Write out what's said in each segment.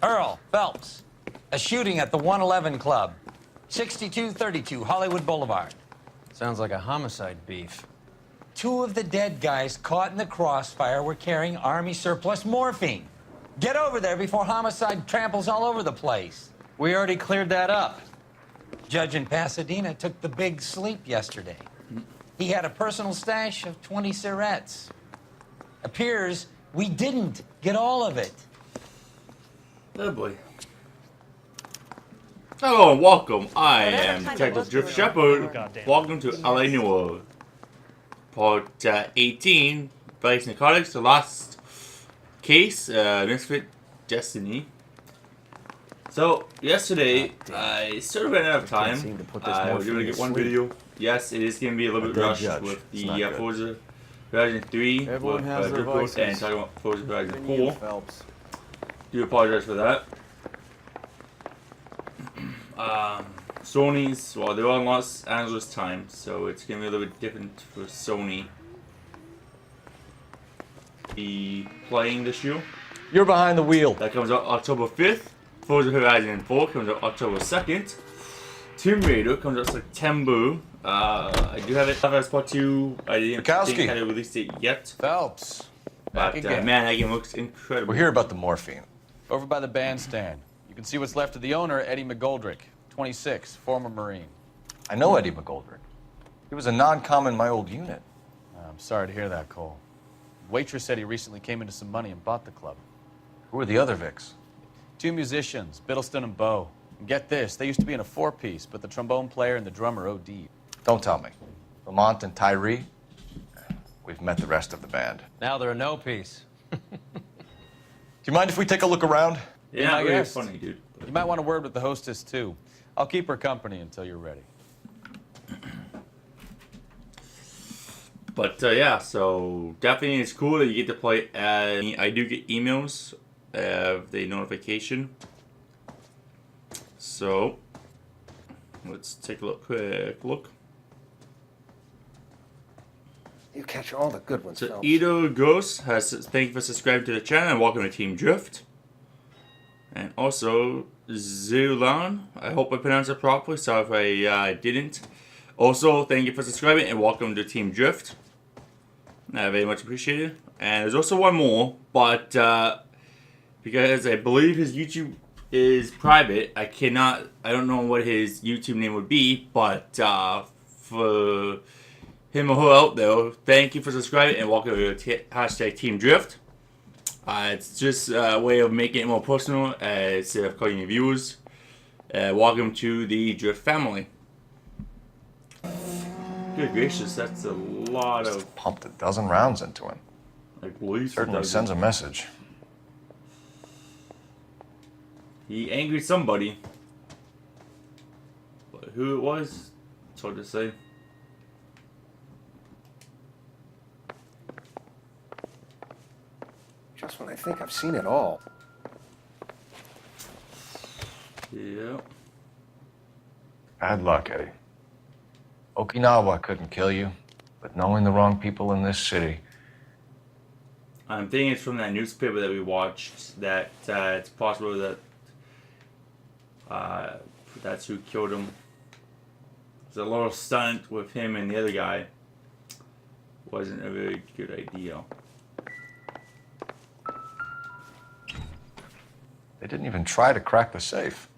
Earl Phelps. A shooting at the 111 Club. 6232 Hollywood Boulevard. Sounds like a homicide beef. 2 of the dead guys caught in the crossfire were carrying Army surplus morphine. Get over there before homicide tramples all over the place. We already cleared that up. Judge in Pasadena took the big sleep yesterday. He had a personal stash of 20 cigarettes. Appears we didn't get all of it. Oh boy. Hello and welcome. I am Detective Drift Shepard. Welcome to LA Noire. Part 18, Vice Naroctics, the last case, Misfit Destiny. So, yesterday, I sort of ran out of time. I was going to get one video. Yes, it is going to be a little bit rushed with the Forza Horizon 3 with Drift and talking about Forza Horizon 4. Do apologize for that. Sony's, well, they're on Los Angeles time, so it's going to be a little bit different for Sony. Be playing this year. You're behind the wheel. That comes out October 5th. Forza Horizon 4 comes out October 2nd. Tomb Raider comes out September. I do have it as part 2. I didn't think I had a release date yet. Phelps. But man, that game looks incredible. We're here about the morphine. Over by the bandstand. You can see what's left of the owner, Eddie McGoldrick, 26, former Marine. I know Eddie McGoldrick. He was a non-com in my old unit. I'm sorry to hear that, Cole. Waitress said he recently came into some money and bought the club. Who are the other Vics? 2 musicians, Biddleston and Bo. And get this, they used to be in a 4-piece, but the trombone player and the drummer OD'd. Don't tell me. Lamont and Tyree? We've met the rest of the band. Now they're a no-piece. Do you mind if we take a look around? Yeah, my really guest. funny, dude. You might want a word with the hostess, too. I'll keep her company until you're ready. But yeah, so definitely it's cool that you get to play. I do get emails of the notification. So let's take a quick look. You catch all the good ones, So Phelps. Edo Ghost has thank you for subscribing to the channel and welcome to Team Drift. And also Zulan, I hope I pronounced it properly. Sorry if I didn't. Also, thank you for subscribing and welcome to Team Drift. I very much appreciate it. And there's also one more, but because I believe his YouTube is private, I don't know what his YouTube name would be, but for him or her out there, thank you for subscribing and welcome to hashtag Team Drift. It's just a way of making it more personal instead of calling you viewers. Welcome to the Drift family. Good gracious, that's a lot of... Pumped a dozen rounds into him. Like, police Certainly sends a message. He angered somebody. But who it was, it's hard to say. Just when I think I've seen it all. Yeah. Bad luck, Eddie. Okinawa couldn't kill you, but knowing the wrong people in this city... I'm thinking it's from that newspaper that we watched that it's possible that that's who killed him. There's a little stunt with him and the other guy. Wasn't a very good idea. They didn't even try to crack the safe.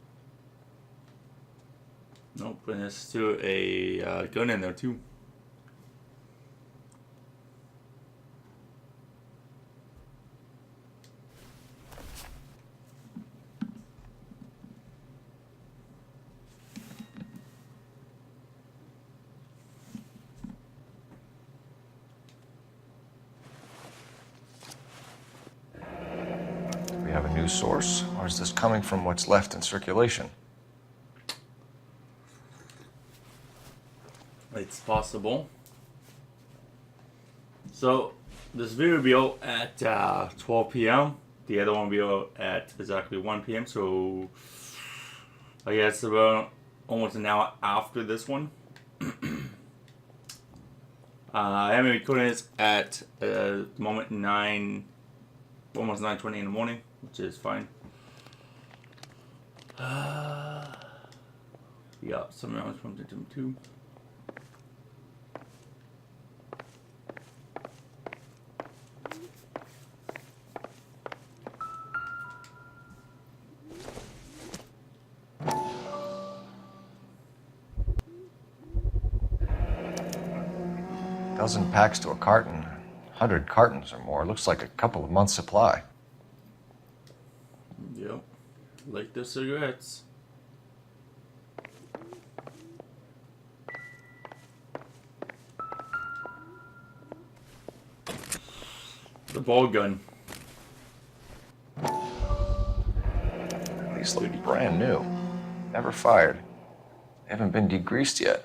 Nope, and there's still a gun in there too. Do we have a news source, or is this coming from what's left in circulation? It's possible. So, this video will be out at 12 p.m. The other one will be out at exactly 1 p.m. So, I guess about almost an hour after this one. I am recording this at the moment almost 9:20 in the morning, which is fine. Yeah, someone else wanted them too. Dozen packs to a carton, 100 cartons or more. Looks like a couple of months' supply. Yep. Like the cigarettes. The ball gun. These look brand new. Never fired. They haven't been degreased yet.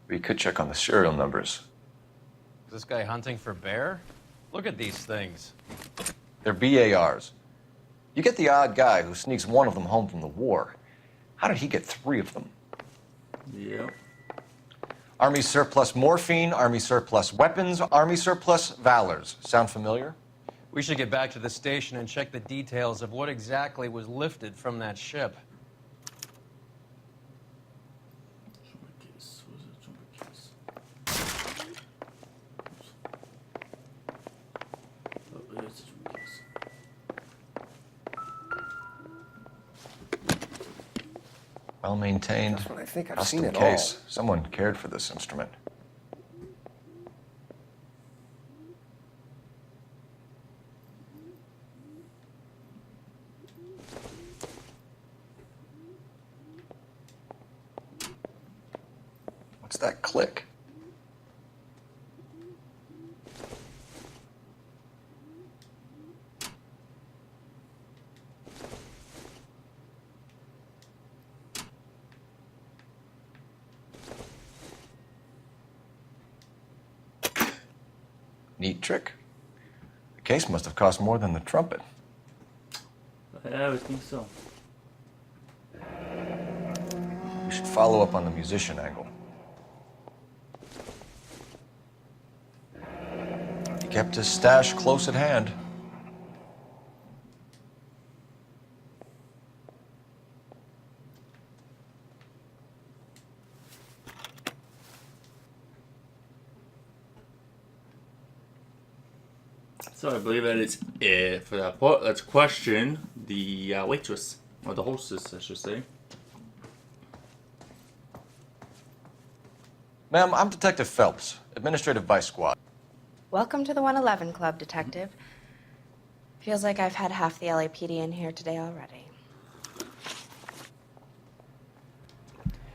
We could check on the serial numbers. Is this guy hunting for bear? Look at these things. They're BARs. You get the odd guy who sneaks one of them home from the war. How did he get 3 of them? Yep. Army surplus morphine, Army surplus weapons, Army surplus valors. Sound familiar? We should get back to the station and check the details of what exactly was lifted from that ship. Well maintained. That's what I think I've Custom seen it case. all. Someone cared for this instrument. What's that click? Neat trick. The case must have cost more than the trumpet. Yeah, I would think so. We should follow up on the musician angle. He kept his stash close at hand. So I believe that it's it for that part. Let's question the waitress, or the hostess, I should say. Ma'am, I'm Detective Phelps, Administrative Vice Squad. Welcome to the 111 Club, Detective. Feels like I've had half the LAPD in here today already.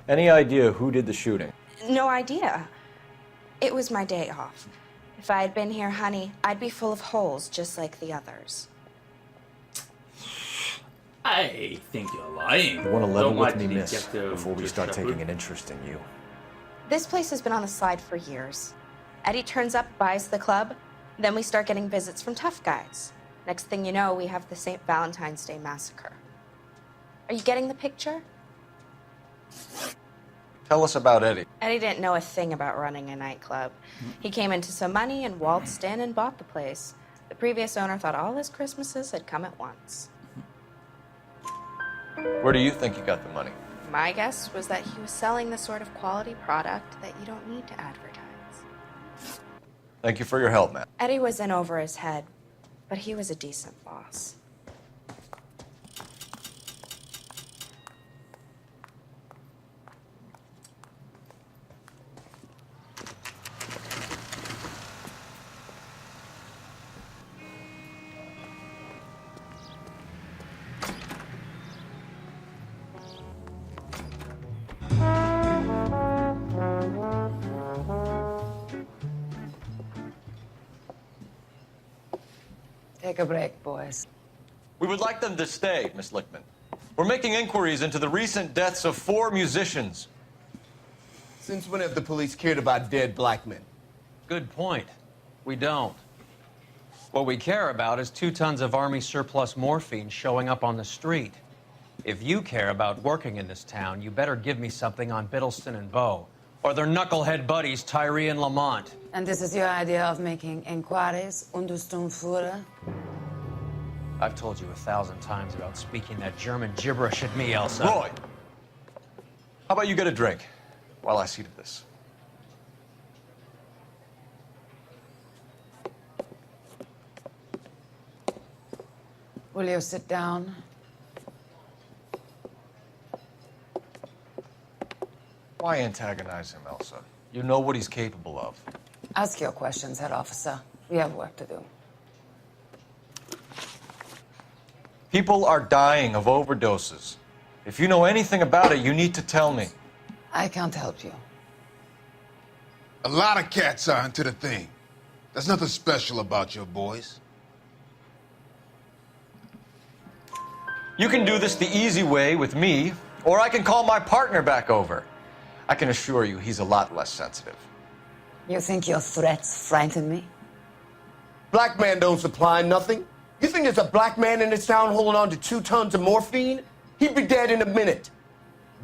Any idea who did the shooting? No idea. It was my day off. If I had been here, honey, I'd be full of holes just like the others. I think you're lying. You want to level Don't with like me, the miss, detective before we just start shepherd. taking an interest in you. This place has been on the slide for years. Eddie turns up, buys the club, then we start getting visits from tough guys. Next thing you know, we have the St. Valentine's Day massacre. Are you getting the picture? Tell us about Eddie. Eddie didn't know a thing about running a nightclub. He came into some money and waltzed in and bought the place. The previous owner thought all his Christmases had come at once. Where do you think he got the money? My guess was that he was selling the sort of quality product that you don't need to advertise. Thank you for your help, ma'am. Eddie was in over his head, but he was a decent boss. Take a break, boys. We would like them to stay, Miss Lichtman. We're making inquiries into the recent deaths of 4 musicians. Since when have the police cared about dead black men? Good point. We don't. What we care about is 2 tons of Army surplus morphine showing up on the street. If you care about working in this town, you better give me something on Biddleston and Bow, or their knucklehead buddies Tyree and Lamont. And this is your idea of making inquiries, Unterstundenführer? I've told you 1,000 times about speaking that German gibberish at me, Elsa. Roy! How about you get a drink while I see to this? Will you sit down? Why antagonize him, Elsa? You know what he's capable of. Ask your questions, Head Officer. We have work to do. People are dying of overdoses. If you know anything about it, you need to tell me. I can't help you. A lot of cats are into the thing. There's nothing special about your boys. You can do this the easy way with me, or I can call my partner back over. I can assure you he's a lot less sensitive. You think your threats frighten me? Black man don't supply nothing. You think there's a black man in this town holding on to 2 tons of morphine? He'd be dead in a minute.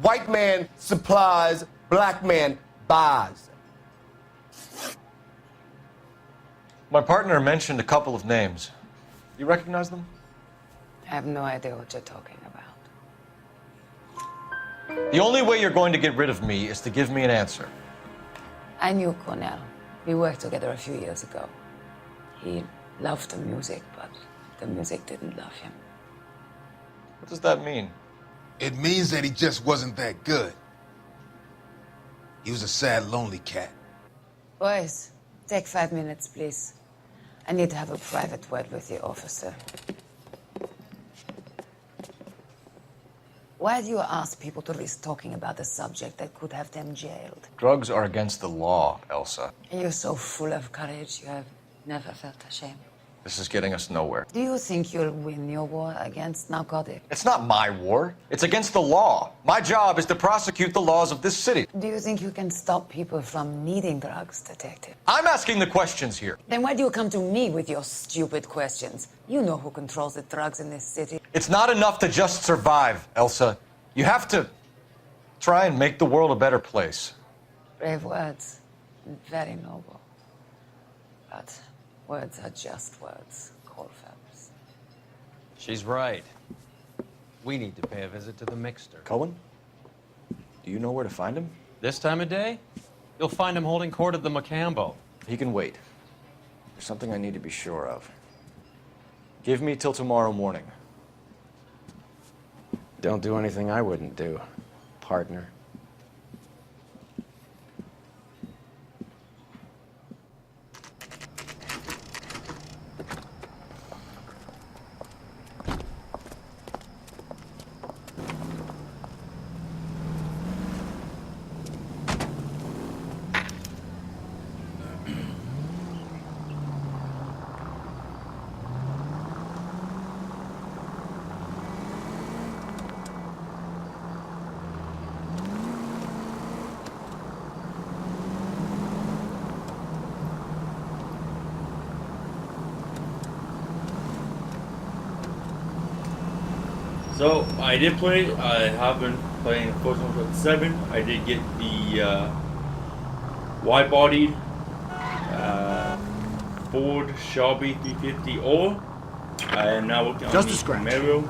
White man supplies, black man buys. My partner mentioned a couple of names. You recognize them? I have no idea what you're talking about. The only way you're going to get rid of me is to give me an answer. I knew Cornell. We worked together a few years ago. He loved the music, but the music didn't love him. What does that mean? It means that he just wasn't that good. He was a sad, lonely cat. Boys, take 5 minutes, please. I need to have a private word with you, officer. Why do you ask people to risk talking about a subject that could have them jailed? Drugs are against the law, Elsa. You're so full of courage, you have never felt ashamed. This is getting us nowhere. Do you think you'll win your war against narcotics? It's not my war. It's against the law. My job is to prosecute the laws of this city. Do you think you can stop people from needing drugs, detective? I'm asking the questions here. Then why do you come to me with your stupid questions? You know who controls the drugs in this city. It's not enough to just survive, Elsa. You have to try and make the world a better place. Brave words, and very noble. But words are just words, Cole Phels. She's right. We need to pay a visit to the Mixter. Cohen? Do you know where to find him? This time of day, you'll find him holding court at the Macambo. He can wait. There's something I need to be sure of. Give me till tomorrow morning. Don't do anything I wouldn't do, partner. So I did play. I have been playing Forza Horizon 7. I did get the wide-bodied Ford Shelby 350R. I am now working on the Camaro.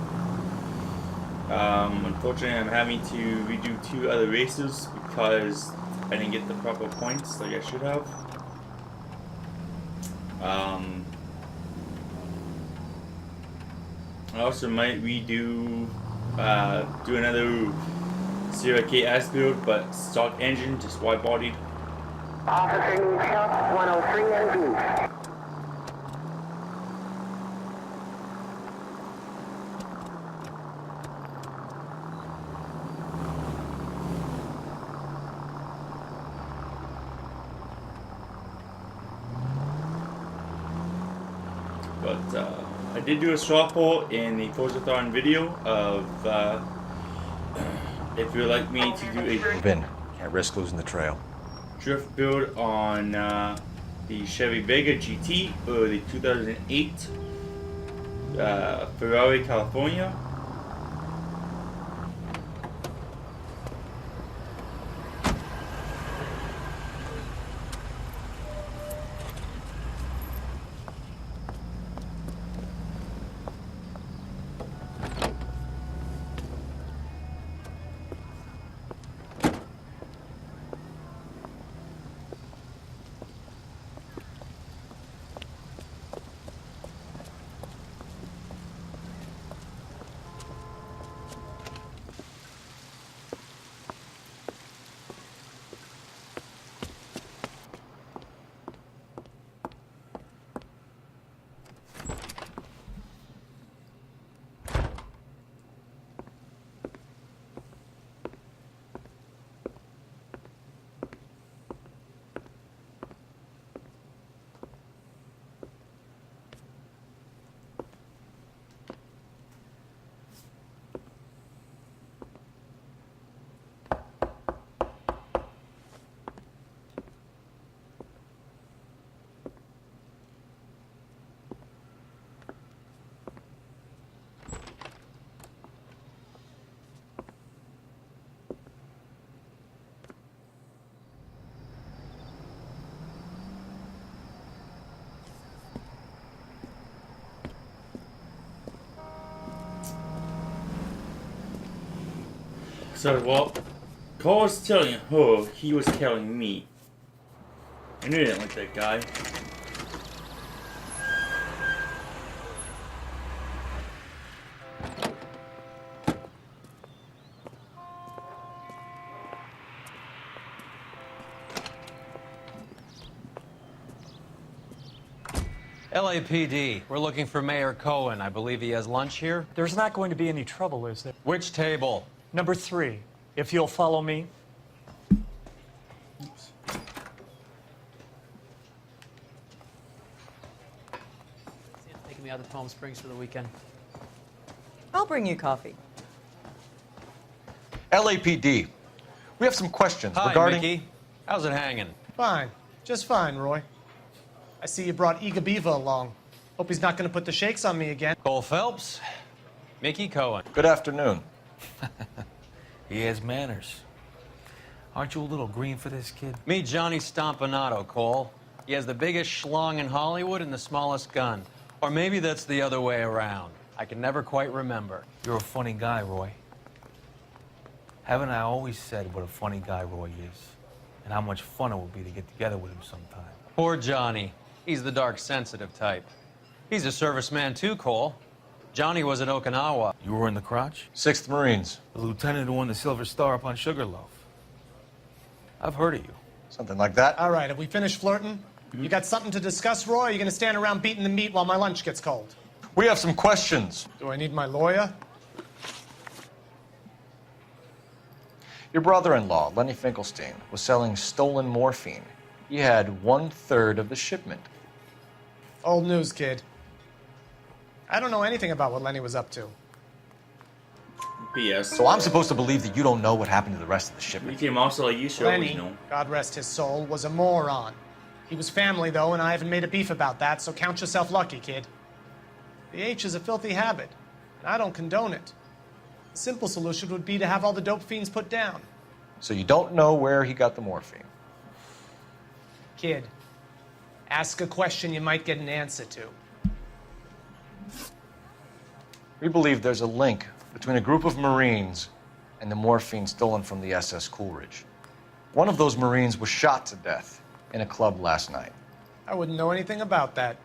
Unfortunately, I'm having to redo 2 other races because I didn't get the proper points like I should have. I also might redo, do another Sierra caes build, but stock engine, just wide-bodied. Officer needs help, 103 and B. But I did do a straw poll in the Forzathon video of if you would like me to do a Vin, can't risk losing the trail. drift build on the Chevy Vega GT or the 2008 Ferrari California. So, well, Cole was telling her he was telling me. I knew I didn't like that guy. LAPD, we're looking for Mayor Cohen. I believe he has lunch here. There's not going to be any trouble, is there? Which table? Number 3, if you'll follow me. Taking me out to Palm Springs for the weekend. I'll bring you coffee. LAPD, we have some questions Hi, regarding... Mickey. How's it hanging? Fine. Just fine, Roy. I see you brought Iga Beaver along. Hope he's not going to put the shakes on me again. Cole Phelps, Mickey Cohen. Good afternoon. He has manners. Aren't you a little green for this kid? Meet Johnny Stompanato, Cole. He has the biggest schlong in Hollywood and the smallest gun. Or maybe that's the other way around. I can never quite remember. You're a funny guy, Roy. Haven't I always said what a funny guy Roy is? And how much fun it would be to get together with him sometime? Poor Johnny. He's the dark, sensitive type. He's a serviceman too, Cole. Johnny was at Okinawa. You were in the crotch? 6th Marines. The lieutenant who won the Silver Star up on Sugarloaf. I've heard of you. Something like that. All right, have we finished flirting? You got something to discuss, Roy, or are you going to stand around beating the meat while my lunch gets cold? We have some questions. Do I need my lawyer? Your brother-in-law, Lenny Finkelstein, was selling stolen morphine. He had 1/3 of the shipment. Old news, kid. I don't know anything about what Lenny was up to. BS. So I'm supposed to believe that you don't know what happened to the rest of the shipment? You came also like you should always Lenny, know. God rest his soul, was a moron. He was family, though, and I haven't made a beef about that, so count yourself lucky, kid. The H is a filthy habit, and I don't condone it. The simple solution would be to have all the dope fiends put down. So you don't know where he got the morphine? Kid, ask a question you might get an answer to. We believe there's a link between a group of Marines and the morphine stolen from the SS Coolidge. One of those Marines was shot to death in a club last night. I wouldn't know anything about that.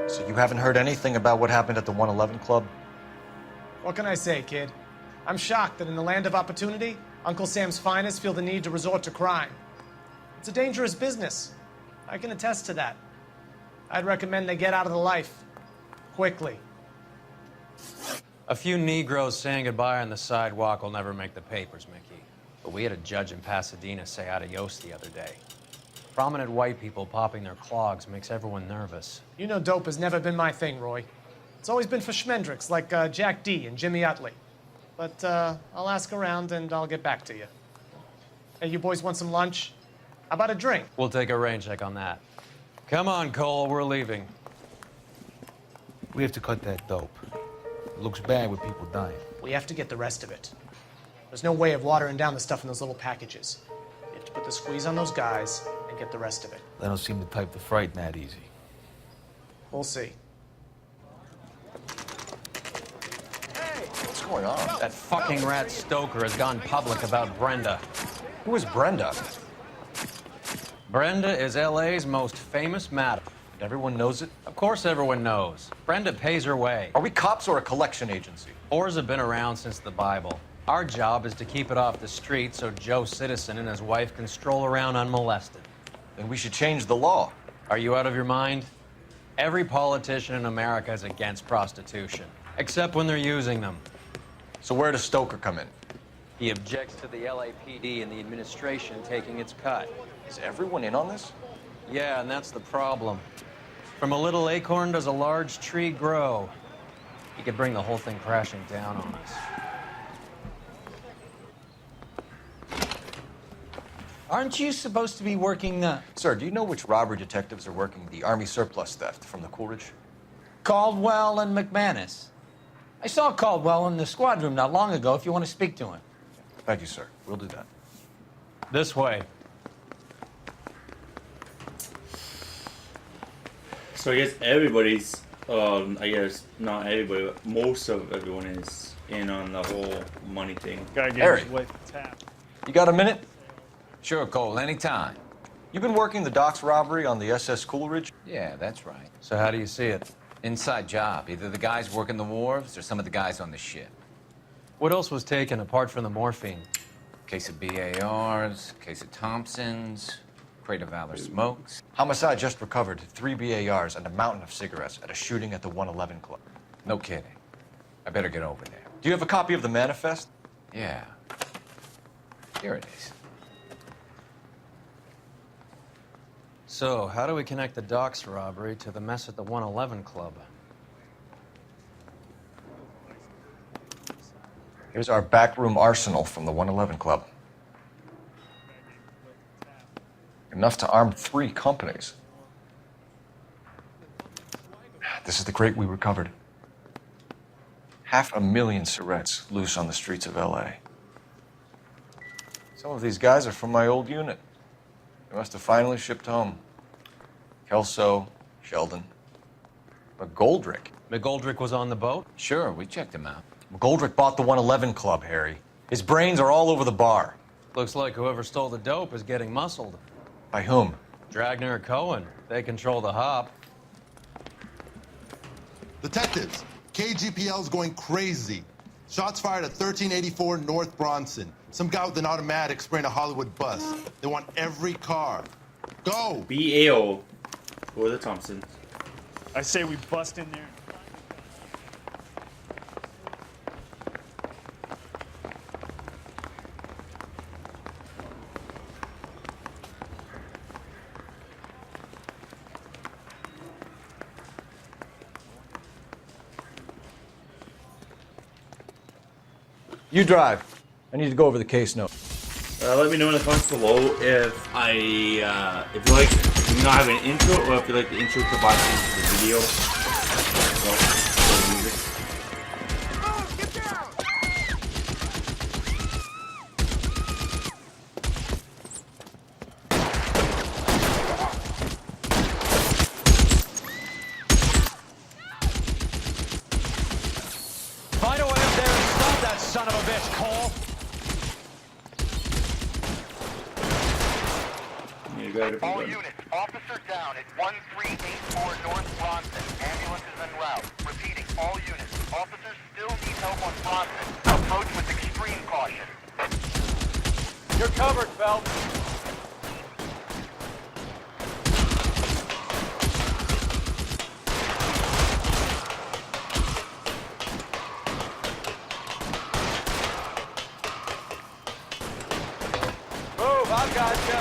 So you haven't heard anything about what happened at the 111 Club? What can I say, kid? I'm shocked that in the land of opportunity, Uncle Sam's finest feel the need to resort to crime. It's a dangerous business. I can attest to that. I'd recommend they get out of the life. Quickly. A few Negroes saying goodbye on the sidewalk will never make the papers, Mickey. But we had a judge in Pasadena say adios the other day. Prominent white people popping their clogs makes everyone nervous. You know dope has never been my thing, Roy. It's always been for schmendricks like Jack D. and Jimmy Utley. But I'll ask around and I'll get back to you. Hey, you boys want some lunch? How about a drink? We'll take a rain check on that. Come on, Cole, we're leaving. We have to cut that dope. It looks bad with people dying. We have to get the rest of it. There's no way of watering down the stuff in those little packages. You have to put the squeeze on those guys and get the rest of it. They don't seem the type to frighten that easy. We'll see. What's going on? That fucking rat Stoker has gone public about Brenda. Who is Brenda? Brenda is LA's most famous madam. And everyone knows it? Of course everyone knows. Brenda pays her way. Are we cops or a collection agency? Whores have been around since the Bible. Our job is to keep it off the street so Joe Citizen and his wife can stroll around unmolested. Then we should change the law. Are you out of your mind? Every politician in America is against prostitution, except when they're using them. So where does Stoker come in? He objects to the LAPD and the administration taking its cut. Is everyone in on this? Yeah, and that's the problem. From a little acorn does a large tree grow. He could bring the whole thing crashing down on us. Aren't you supposed to be working, Sir, do you know which robbery detectives are working the Army surplus theft from the Coolidge? Caldwell and McManus? I saw Caldwell in the squad room not long ago if you want to speak to him. Thank you, sir. We'll do that. This way. So I guess everybody's I guess not everybody, but most of everyone is in on the whole money thing. Harry, you got a minute? Sure, Cole, anytime. You've been working the docks robbery on the SS Coolidge? Yeah, that's right. So how do you see it? Inside job. Either the guys working the wharves or some of the guys on the ship. What else was taken apart from the morphine? Case of BARs, case of Thompsons, crate of Valor smokes. Homicide just recovered 3 BARs and a mountain of cigarettes at a shooting at the 111 Club. No kidding. I better get over there. Do you have a copy of the manifest? Yeah. Here it is. So, how do we connect the docks robbery to the mess at the 111 Club? Here's our backroom arsenal from the 111 Club. Enough to arm 3 companies. This is the crate we recovered. 500,000 cigarettes loose on the streets of LA. Some of these guys are from my old unit. They must have finally shipped home. Kelso, Sheldon, McGoldrick. McGoldrick was on the boat? Sure, we checked him out. McGoldrick bought the 111 Club, Harry. His brains are all over the bar. Looks like whoever stole the dope is getting muscled. By whom? Dragner or Cohen. They control the hop. Detectives, KGPL's going crazy. Shots fired at 1384 North Bronson. Some guy with an automatic spraying a Hollywood bus. They want every car. Go! BAO for the Thompsons. I say we bust in there. You drive. I need to go over the case note. Let me know in the comments below if you like me not having an intro, or if you like the intro provided into the video. Find a way up there and stop that son of a bitch, Cole! All units, officer down at 1384 North Bronson. Ambulance is en route. Repeating, all units. Officers still need help on Bronson. Approach with extreme caution. You're covered, Phelps. Move, I gotcha.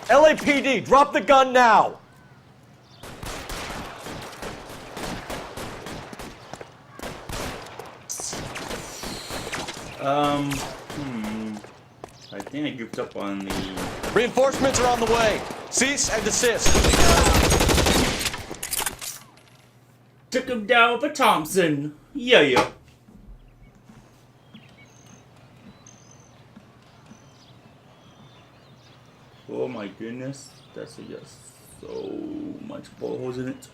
LAPD, drop the gun now! I think I goofed up on the... Reinforcements are on the way. Cease and desist. Took him down with a Thompson. Yeah. Oh my goodness, that's just so much bullet holes in it.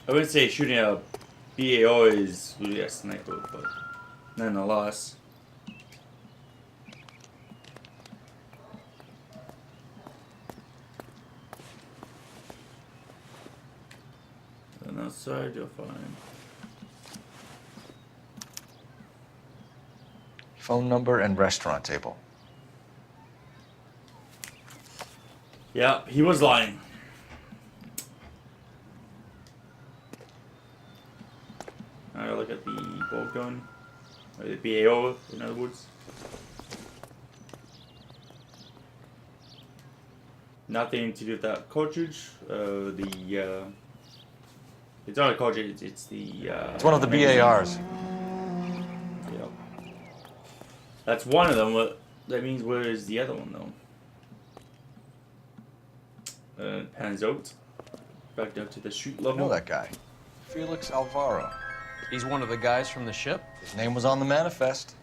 I wouldn't say shooting a BAO is really a sniper, but nonetheless. And outside you'll find Phone number and restaurant table. yeah, he was lying. Now look at the bolt gun, or the BAO in other words. Nothing to do with that cartridge. It's not a cartridge. It's the. It's one of the BARs. Yep. That's one of them. What that means? Where is the other one though? Pans out. Back down to the street level. I know that guy. Felix Alvaro. He's one of the guys from the ship? His name was on the manifest.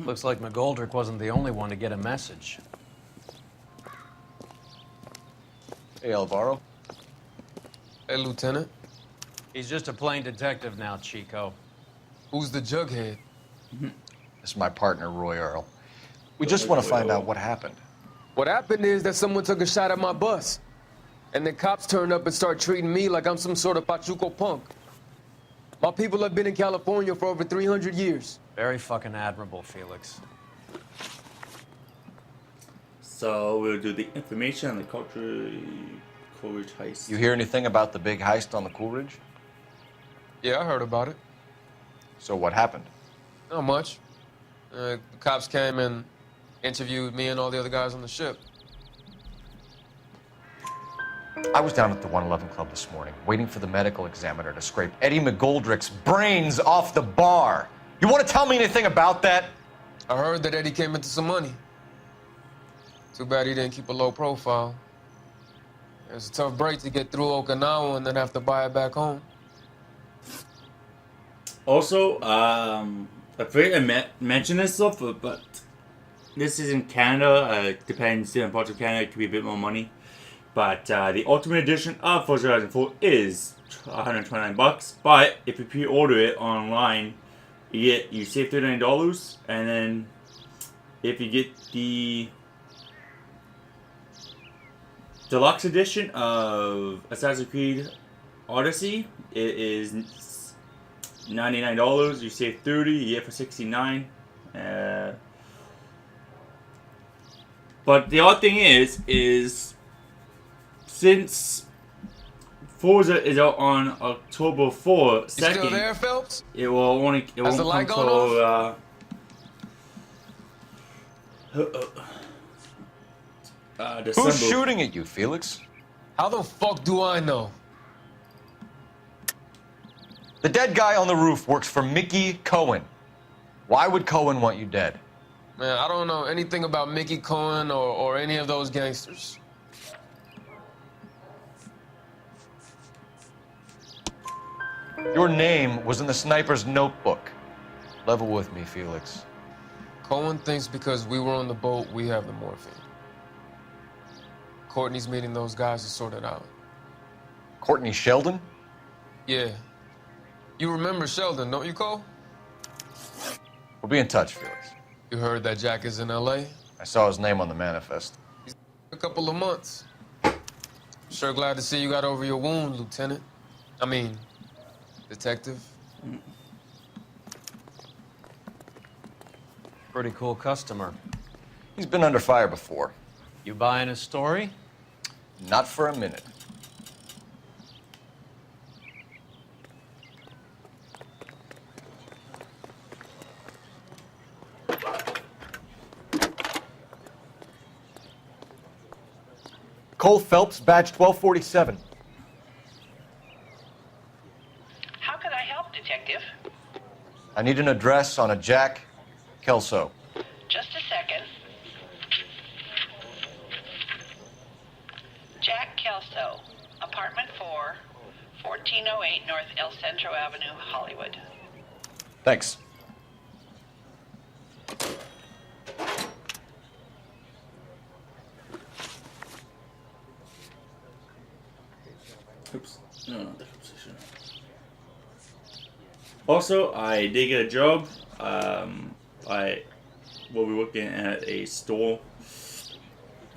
Looks like McGoldrick wasn't the only one to get a message. Hey, Alvaro. Hey, Lieutenant. He's just a plain detective now, Chico. Who's the jughead? This is my partner, Roy Earl. We just want to find out what happened. What happened is that someone took a shot at my bus. And then cops turned up and start treating me like I'm some sort of Pachuco punk. My people have been in California for over 300 years. Very fucking admirable, Felix. So we'll do the information on the Coolidge heist. You hear anything about the big heist on the Coolidge? Yeah, I heard about it. So what happened? Not much. The cops came and interviewed me and all the other guys on the ship. I was down at the 111 Club this morning, waiting for the medical examiner to scrape Eddie McGoldrick's brains off the bar. You want to tell me anything about that? I heard that Eddie came into some money. Too bad he didn't keep a low profile. It was a tough break to get through Okinawa and then have to buy it back home. Also, I forget I mentioned this stuff, but this is in Canada. Depends, different parts of Canada, it could be a bit more money. But the Ultimate Edition of Forza Horizon 4 is $129. But if you pre-order it online, you save $39, and then if you get the Deluxe Edition of Assassin's Creed Odyssey, it is $99. You save $30. You get it for $69. But the odd thing is since Forza is out on October 4th, You still there, Phelps? it will only it Has won't the light come gone till December. Who's shooting at you, Felix? How the fuck do I know? The dead guy on the roof works for Mickey Cohen. Why would Cohen want you dead? Man, I don't know anything about Mickey Cohen or any of those gangsters. Your name was in the sniper's notebook. Level with me, Felix. Cohen thinks because we were on the boat, we have the morphine. Courtney's meeting those guys to sort it out. Courtney Sheldon? Yeah. You remember Sheldon, don't you, Cole? We'll be in touch, Felix. You heard that Jack is in L.A.? I saw his name on the manifest. A couple of months. Sure glad to see you got over your wound, Lieutenant. I mean, Detective. Pretty cool customer. He's been under fire before. You buying his story? Not for a minute. Cole Phelps, badge 1247. How can I help, Detective? I need an address on a Jack Kelso. Just a second. Jack Kelso, apartment 4, 1408 North El Centro Avenue, Hollywood. Thanks. Oops. No, not the position. Also, I did get a job. I will be working at a store.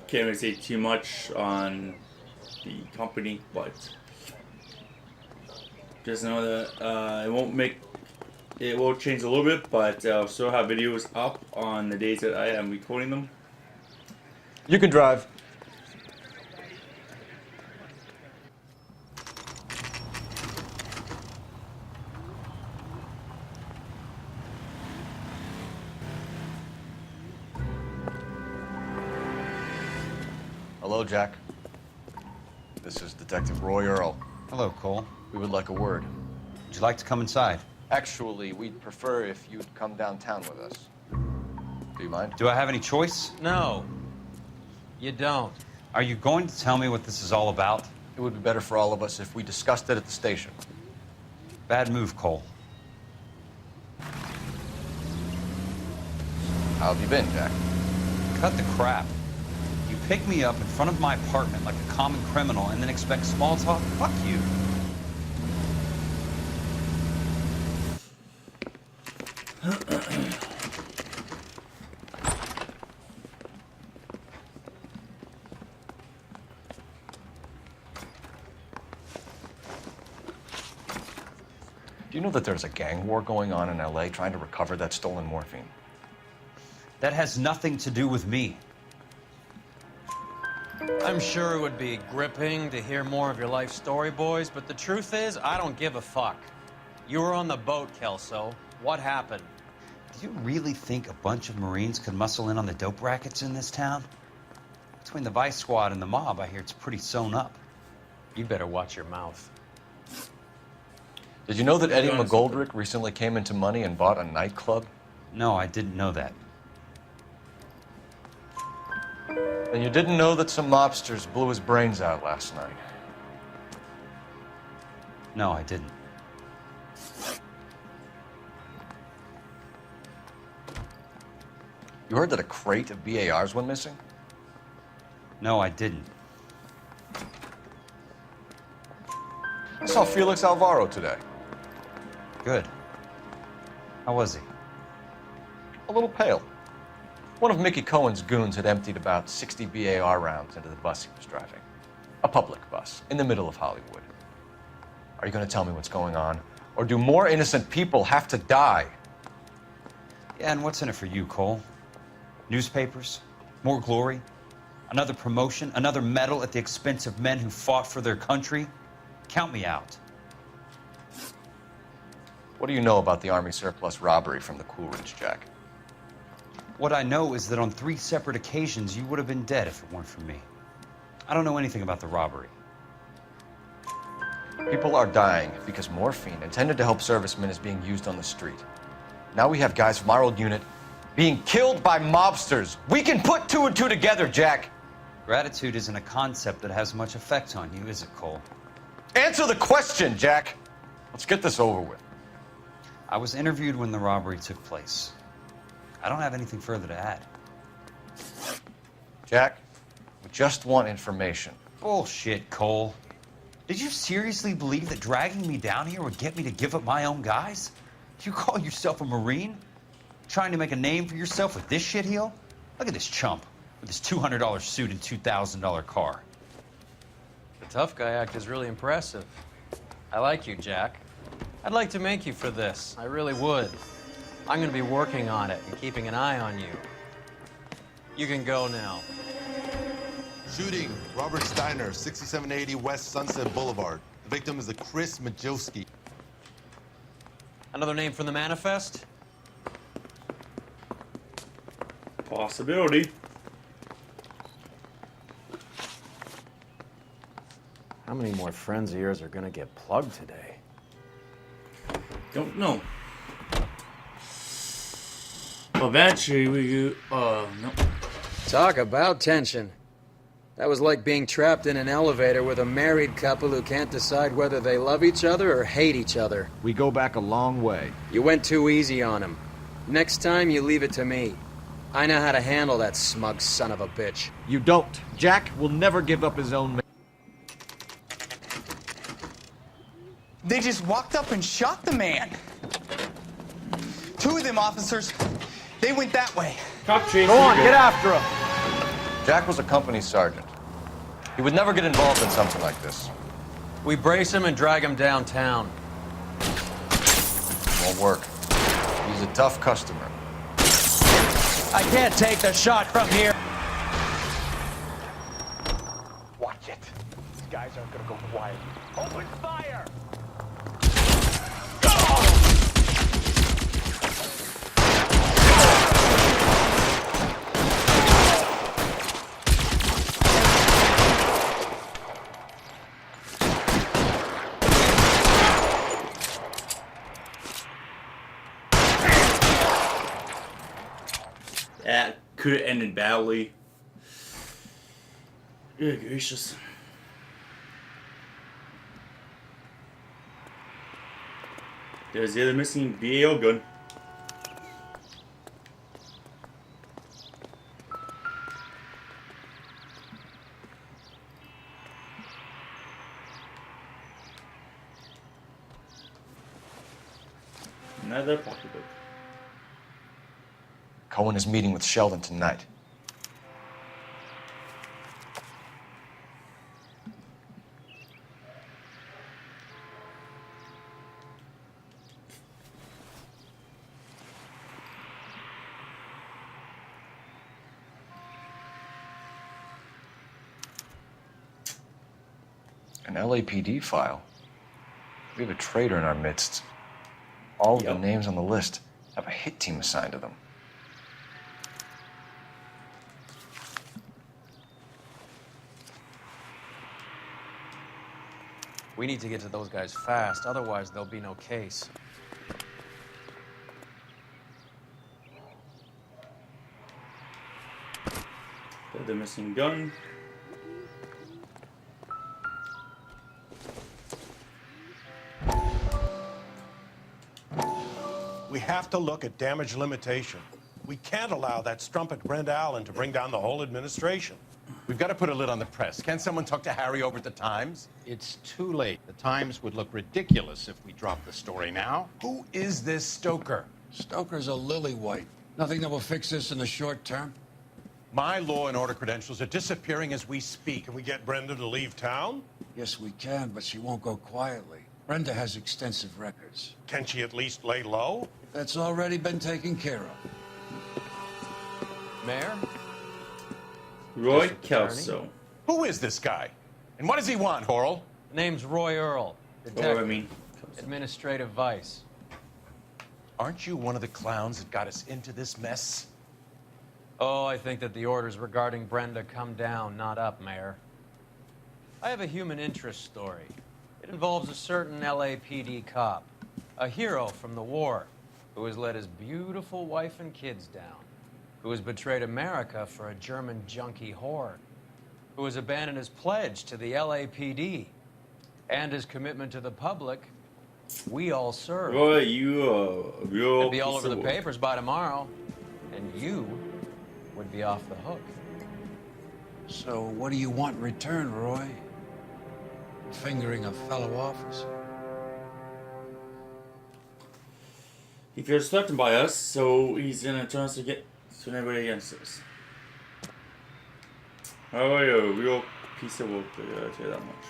Can't really say too much on the company, but just know that it will change a little bit, but I'll still have videos up on the days that I am recording them. You can drive. Hello, Jack. This is Detective Roy Earl. Hello, Cole. We would like a word. Would you like to come inside? Actually, we'd prefer if you'd come downtown with us. Do you mind? Do I have any choice? No. You don't. Are you going to tell me what this is all about? It would be better for all of us if we discussed it at the station. Bad move, Cole. How have you been, Jack? Cut the crap. You pick me up in front of my apartment like a common criminal and then expect small talk? Fuck you. Do you know that there's a gang war going on in LA trying to recover that stolen morphine? That has nothing to do with me. I'm sure it would be gripping to hear more of your life story, boys, but the truth is, I don't give a fuck. You were on the boat, Kelso. What happened? Do you really think a bunch of Marines could muscle in on the dope rackets in this town? Between the Vice Squad and the mob, I hear it's pretty sewn up. You better watch your mouth. Did you know that Eddie McGoldrick recently came into money and bought a nightclub? No, I didn't know that. And you didn't know that some mobsters blew his brains out last night? No, I didn't. You heard that a crate of BARs went missing? No, I didn't. I saw Felix Alvaro today. Good. How was he? A little pale. One of Mickey Cohen's goons had emptied about 60 BAR rounds into the bus he was driving. A public bus, in the middle of Hollywood. Are you going to tell me what's going on? Or do more innocent people have to die? Yeah, and what's in it for you, Cole? Newspapers? More glory? Another promotion? Another medal at the expense of men who fought for their country? Count me out. What do you know about the Army surplus robbery from the Coolidge, Jack? What I know is that on 3 separate occasions, you would have been dead if it weren't for me. I don't know anything about the robbery. People are dying because morphine intended to help servicemen is being used on the street. Now we have guys from our old unit being killed by mobsters. We can put 2 and 2 together, Jack. Gratitude isn't a concept that has much effect on you, is it, Cole? Answer the question, Jack. Let's get this over with. I was interviewed when the robbery took place. I don't have anything further to add. Jack, we just want information. Bullshit, Cole. Did you seriously believe that dragging me down here would get me to give up my own guys? You call yourself a Marine? Trying to make a name for yourself with this shitheel? Look at this chump with his $200 suit and $2,000 car. The tough guy act is really impressive. I like you, Jack. I'd like to make you for this. I really would. I'm going to be working on it and keeping an eye on you. You can go now. Shooting, Robert Steiner, 6780 West Sunset Boulevard. The victim is a Chris Majowski. Another name from the manifest? Possibility. How many more friends of yours are gonna get plugged today? Don't know. Eventually, we no. Talk about tension. That was like being trapped in an elevator with a married couple who can't decide whether they love each other or hate each other. We go back a long way. You went too easy on him. Next time, you leave it to me. I know how to handle that smug son of a bitch. You don't. Jack will never give up his own. They just walked up and shot the man. 2 of them officers, they went that way. Go on, get after him. Jack was a company sergeant. He would never get involved in something like this. We brace him and drag him downtown. Won't work. He's a tough customer. I can't take the shot from here. Watch it. These guys aren't gonna go quiet. Open fire! That could have ended badly. Good gracious. There's the other missing BAO gun. Another pocketbook. Cohen is meeting with Sheldon tonight. An LAPD file. We have a traitor in our midst. All of the names on the list have a hit team assigned to them. We need to get to those guys fast, otherwise there'll be no case. The missing gun. We have to look at damage limitation. We can't allow that strumpet Brenda Allen to bring down the whole administration. We've got to put a lid on the press. Can someone talk to Harry over at the Times? It's too late. The Times would look ridiculous if we dropped the story now. Who is this Stoker? Stoker's a lily-white. Nothing that will fix this in the short term. My law and order credentials are disappearing as we speak. Can we get Brenda to leave town? Yes, we can, but she won't go quietly. Brenda has extensive records. Can she at least lay low? That's already been taken care of. Mayor? Roy Kelso. Who is this guy? And what does he want, Horrell? The name's Roy Earl. Detective. Administrative Vice. Aren't you one of the clowns that got us into this mess? Oh, I think that the orders regarding Brenda come down, not up, Mayor. I have a human interest story. It involves a certain LAPD cop, a hero from the war, who has let his beautiful wife and kids down, who has betrayed America for a German junkie whore, who has abandoned his pledge to the LAPD and his commitment to the public. We all serve. Roy, you are a real It'd be all piece over of the work. papers by tomorrow, and you would be off the hook. So what do you want in return, Roy? Fingering a fellow officer? He feels threatened by us, so he's gonna turn us everybody against us. Oh, yeah, a real piece of work, I tell you that much.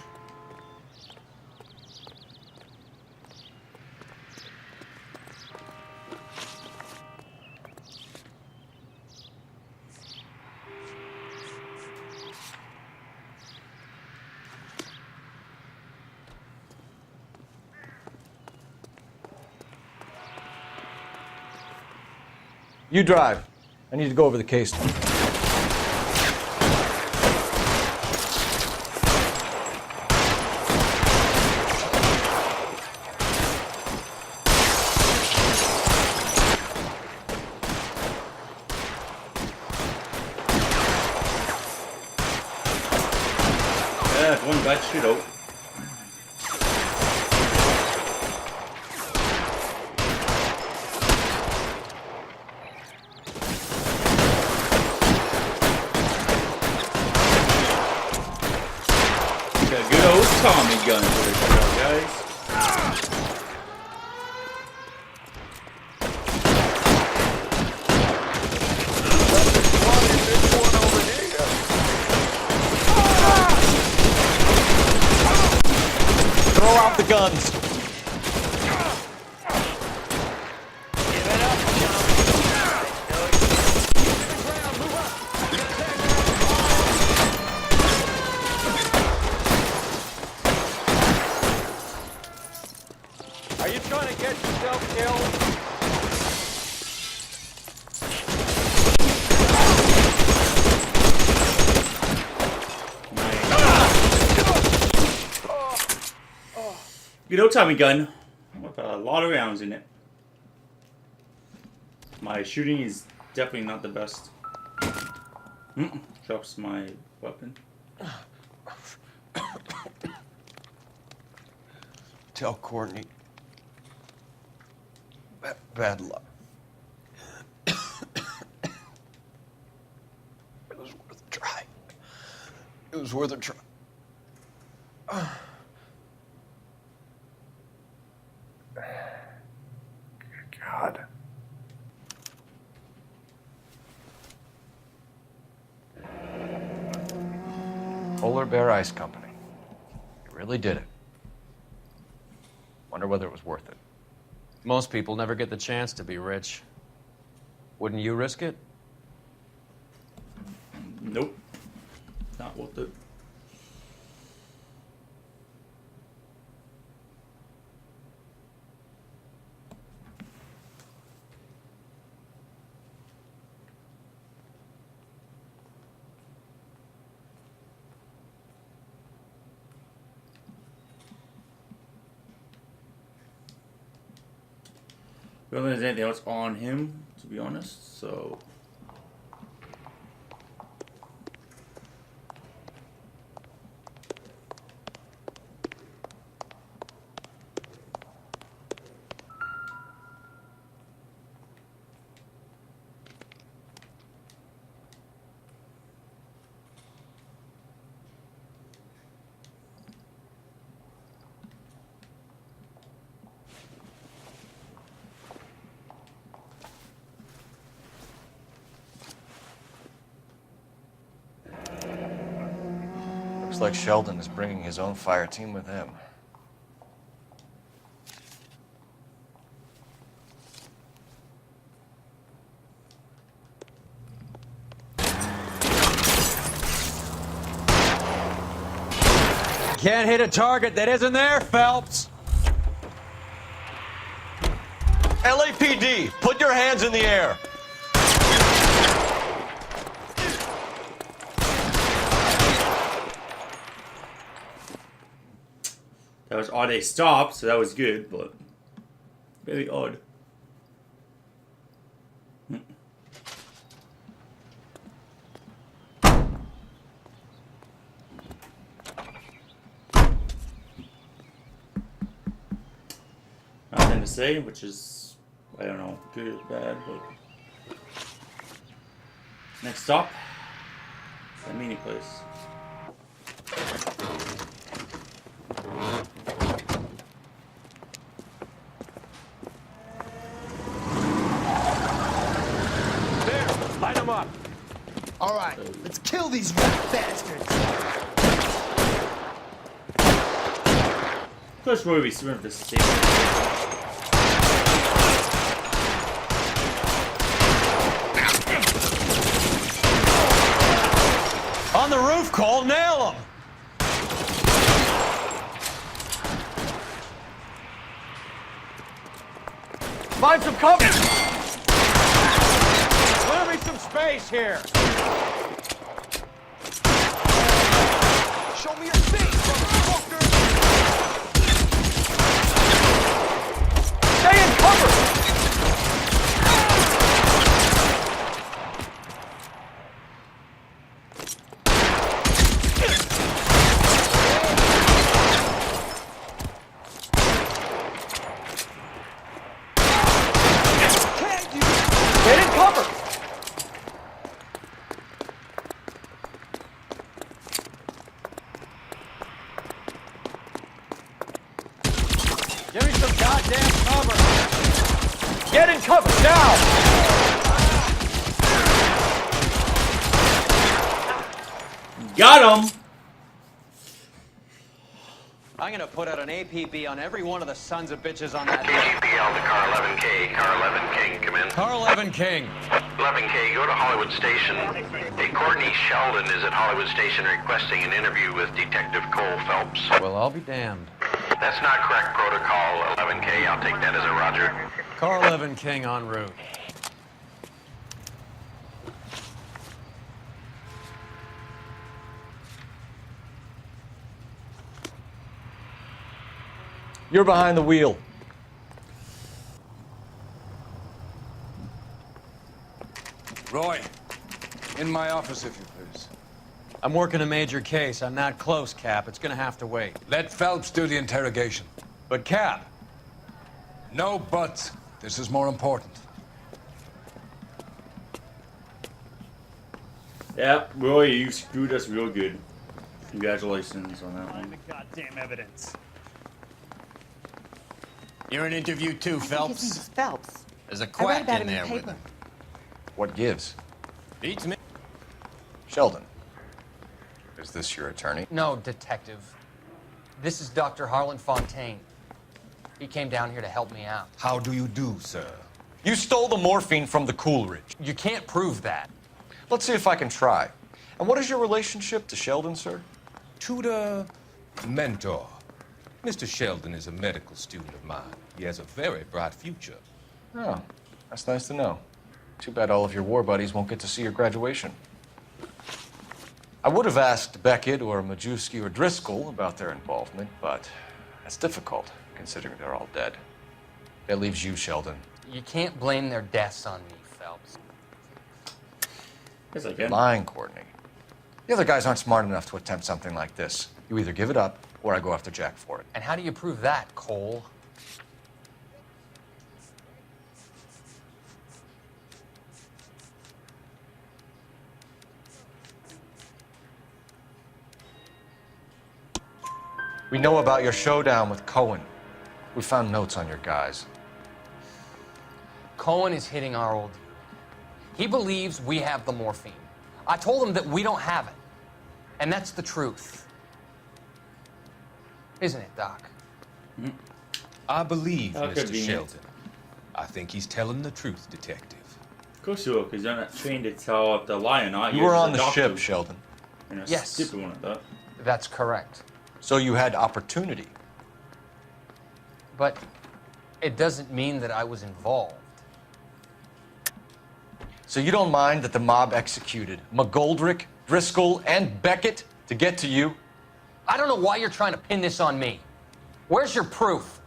You drive. I need to go over the case. Yeah, one bad shootout. Got good old Tommy gun for this show, guys. Throw out the guns. Are you trying to get yourself killed? Good old Tommy gun with a lot of rounds in it. My shooting is definitely not the best. Drops my weapon. Tell Courtney. Bad luck. It was worth a try. It was worth a try. God. Polar Bear Ice Company. You really did it. Wonder whether it was worth it. Most people never get the chance to be rich. Wouldn't you risk it? Nope. Not worth it. I don't think there's anything else on him, to be honest, so... Looks like Sheldon is bringing his own fire team with him. Can't hit a target that isn't there, Phelps. LAPD, put your hands in the air. That was odd they stopped, so that was good, but very odd. Nothing to say, which is, I don't know, good or bad, but... Next stop, the meeting place. Light them up. All right, let's kill these rat bastards. First Roy, we swim the same. On the roof, Cole, nail him! Find some cover! Clear me some space here! Show me your face, motherfucker! Stay in cover! Get in cover! Give me some goddamn cover! Get in cover, now! Got him! I'm gonna put out an APB on every one of the sons of bitches on that KGPL to car 11K. Car 11 King, come in. Car 11 King. 11K, go to Hollywood Station. Hey, Courtney Sheldon is at Hollywood Station requesting an interview with Detective Cole Phelps. Well, I'll be damned. That's not correct protocol, 11K. I'll take that as a roger. Car 11 King en route. You're behind the wheel. Roy, in my office, if you please. I'm working a major case. I'm not close, Cap. It's gonna have to wait. Let Phelps do the interrogation. But, Cap... No buts. This is more important. Yeah, Roy, you screwed us real good. Congratulations on that Find one. the goddamn evidence. You're in interview too, His name Phelps. is Phelps. There's a I read quack about in him in there the with paper. him. What gives? Beats me. Sheldon. Is this your attorney? No, detective. This is Dr. Harlan Fontaine. He came down here to help me out. How do you do, sir? You stole the morphine from the Coolidge. You can't prove that. Let's see if I can try. And what is your relationship to Sheldon, sir? Tutor, mentor. Mr. Sheldon is a medical student of mine. He has a very bright future. Oh, that's nice to know. Too bad all of your war buddies won't get to see your graduation. I would have asked Beckett or Majewski or Driscoll about their involvement, but that's difficult, considering they're all dead. That leaves you, Sheldon. You can't blame their deaths on me, Phelps. Yes, I can. Lying, Courtney. The other guys aren't smart enough to attempt something like this. You either give it up, or I go after Jack for it. And how do you prove that, Cole? We know about your showdown with Cohen. We found notes on your guys. Cohen is hitting our old dude. He believes we have the morphine. I told him that we don't have it. And that's the truth. Isn't it, Doc? I believe How Mr. convenient. Sheldon. I think he's telling the truth, detective. Of course you will, because you're not trained to tell if they're lying or not. You You're were just on a the doctor. ship, Sheldon. And a Yes. stupid one at that. That's correct. So you had opportunity. But it doesn't mean that I was involved. So you don't mind that the mob executed McGoldrick, Driscoll, and Beckett to get to you? I don't know why you're trying to pin this on me. Where's your proof?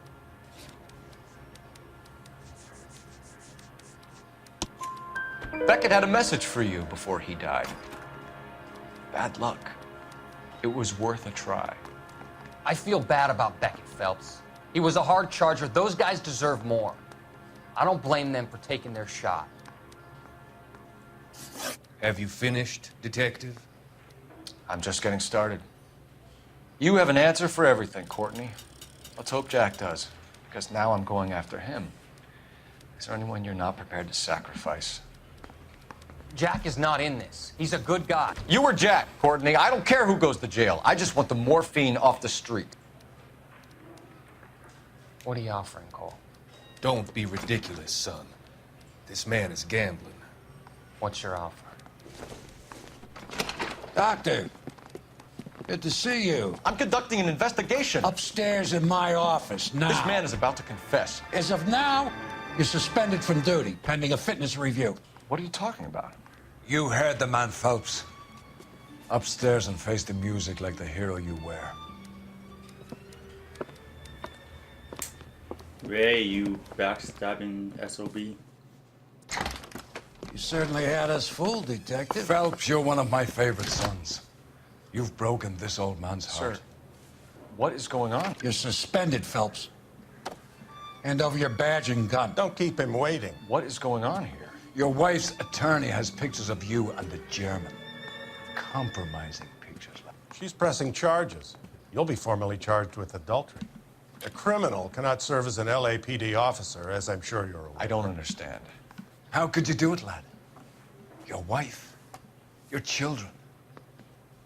Beckett had a message for you before he died. Bad luck. It was worth a try. I feel bad about Beckett, Phelps. He was a hard charger. Those guys deserve more. I don't blame them for taking their shot. Have you finished, detective? I'm just getting started. You have an answer for everything, Courtney. Let's hope Jack does, because now I'm going after him. Is there anyone you're not prepared to sacrifice? Jack is not in this. He's a good guy. You or Jack, Courtney. I don't care who goes to jail. I just want the morphine off the street. What are you offering, Cole? Don't be ridiculous, son. This man is gambling. What's your offer? Doctor, good to see you. I'm conducting an investigation. Upstairs in my office now. This man is about to confess. As of now, you're suspended from duty, pending a fitness review. What are you talking about? You heard the man, Phelps. Upstairs and face the music like the hero you were. Ray, you backstabbing SOB. You certainly had us fooled, Detective. Phelps, you're one of my favorite sons. You've broken this old man's heart. Sir, what is going on? You're suspended, Phelps. Hand over your badge and gun. Don't keep him waiting. What is going on here? Your wife's attorney has pictures of you and the German. Compromising pictures. She's pressing charges. You'll be formally charged with adultery. A criminal cannot serve as an LAPD officer, as I'm sure you're aware. I don't understand. How could you do it, lad? Your wife, your children,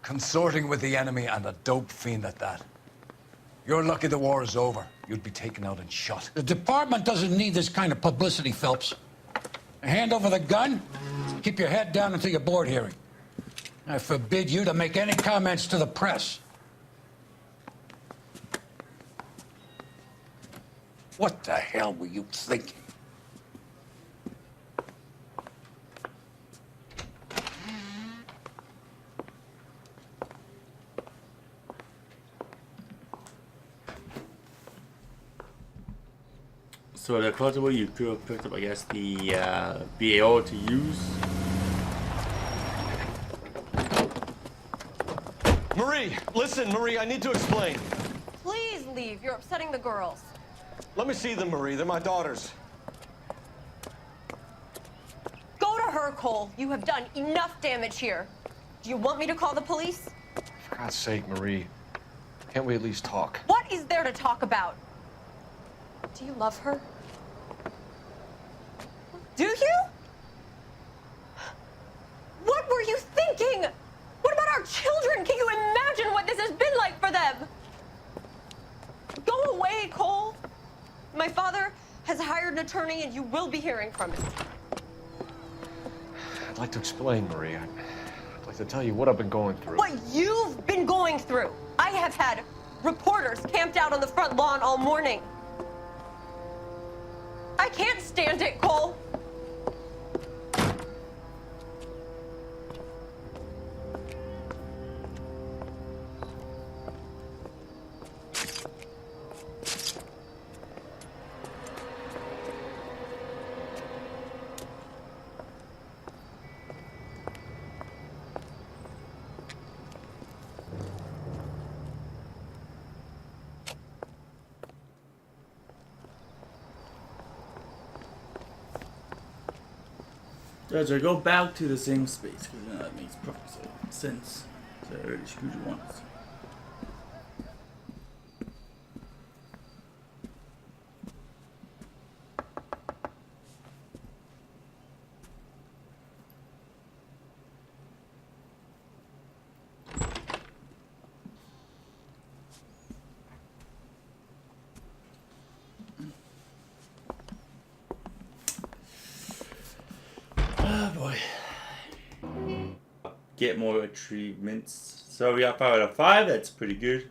consorting with the enemy and a dope fiend at that. You're lucky the war is over. You'd be taken out and shot. The department doesn't need this kind of publicity, Phelps. Hand over the gun, keep your head down until your board hearing. I forbid you to make any comments to the press. What the hell were you thinking? So the collectible you could have picked up, I guess, the BAO to use. Marie, listen, Marie, I need to explain. Please leave. You're upsetting the girls. Let me see them, Marie. They're my daughters. Go to her, Cole. You have done enough damage here. Do you want me to call the police? For God's sake, Marie. Can't we at least talk? What is there to talk about? Do you love her? Do you? What were you thinking? What about our children? Can you imagine what this has been like for them? Go away, Cole. My father has hired an attorney and you will be hearing from him. I'd like to explain, Marie. I'd like to tell you what I've been going through. What you've been going through. I have had reporters camped out on the front lawn all morning. I can't stand it, Cole. Does I go back to the same space? Because that makes perfect sense. So I already screwed you once. Oh boy. Get more achievements. So we got 5 out of 5. That's pretty good.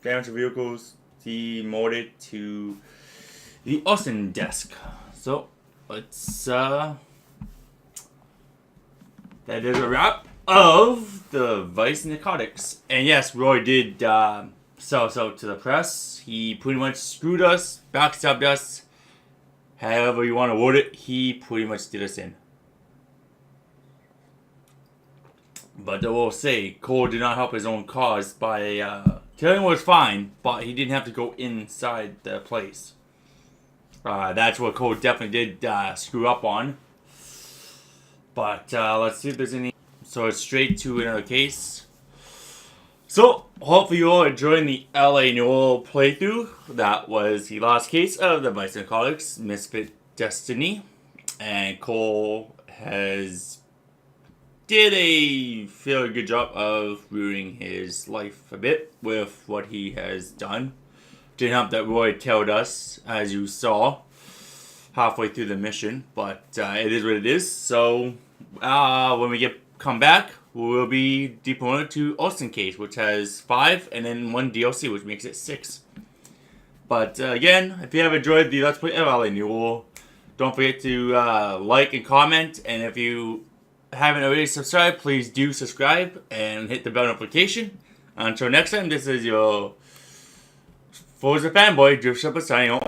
Damage to vehicles demoted to the arosn desk. So let's that is a wrap of the Vice Naroctics. And yes, Roy did sell us out to the press. He pretty much screwed us, backstabbed us. However you want to word it, he pretty much did us in. But I will say, Cole did not help his own cause by killing was fine, but he didn't have to go inside the place. That's what Cole definitely did screw up on. But let's see if there's any. So it's straight to another case. So hopefully you all enjoying the LA Noire playthrough. That was the last case of the Vice Naroctics Misfit Destiny, and Cole has did a fairly good job of ruining his life a bit with what he has done. Didn't help that Roy tailed us, as you saw, halfway through the mission, but it is what it is. So when we come back, we'll be demoted to arosn case, which has 5, and then 1 DLC, which makes it 6. But again, if you have enjoyed the Let's Play of LA Noire, don't forget to like and comment, and if you haven't already subscribed, please do subscribe and hit the bell notification. Until next time, this is your Forza fanboy, Drift Shepherd, signing off.